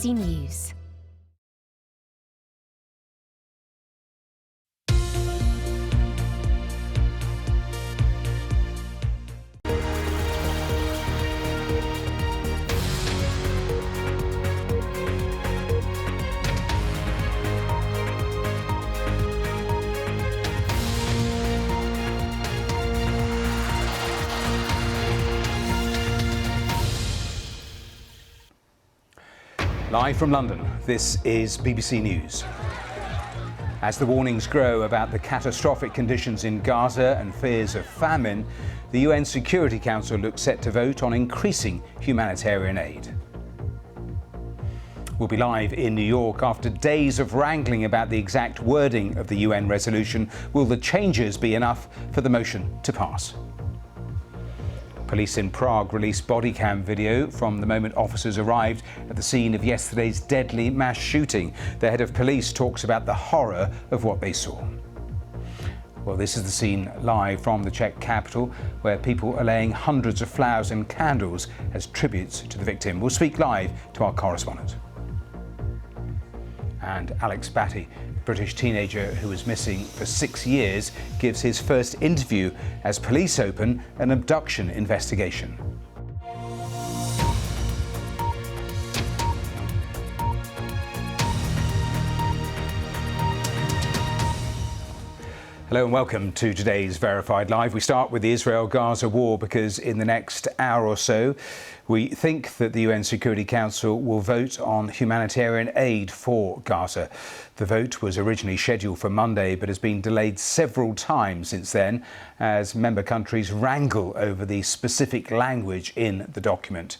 News. Live from London, this is BBC News. As the warnings grow about the catastrophic conditions in Gaza and fears of famine, the UN Security Council looks set to vote on increasing humanitarian aid. We'll be live in New York after days of wrangling about the exact wording of the UN resolution. Will the changes be enough for the motion to pass? Police in Prague released body cam video from the moment officers arrived at the scene of yesterday's deadly mass shooting. The head of police talks about the horror of what they saw. Well, this is the scene live from the Czech capital, where people are laying hundreds of flowers and candles as tributes to the victim. We'll speak live to our correspondent. And Alex Batty, British teenager who was missing for 6 years, gives his first interview as police open an abduction investigation. Hello and welcome to today's Verified Live. We start with the Israel-Gaza war because in the next hour or so we think that the UN Security Council will vote on humanitarian aid for Gaza. The vote was originally scheduled for Monday but has been delayed several times since then as member countries wrangle over the specific language in the document.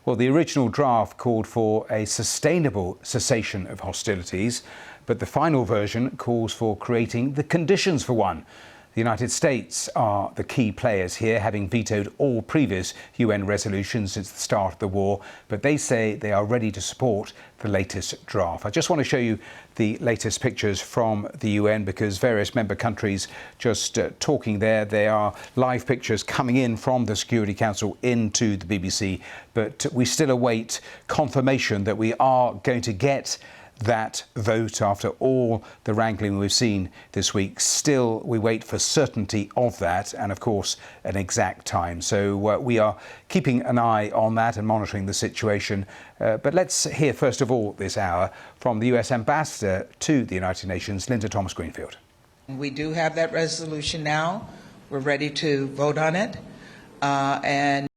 Well, the original draft called for a sustainable cessation of hostilities, but the final version calls for creating the conditions for one. The United States are the key players here, having vetoed all previous UN resolutions since the start of the war, but they say they are ready to support the latest draft. I just want to show you the latest pictures from the UN because various member countries just talking there. There are live pictures coming in from the Security Council into the BBC, but we still await confirmation that we are going to get that vote after all the wrangling we've seen this week. Still, we wait for certainty of that and, of course, an exact time. So we are keeping an eye on that and monitoring the situation. But let's hear, first of all, this hour from the US Ambassador to the United Nations, Linda Thomas-Greenfield. We do have that resolution now. We're ready to vote on it. And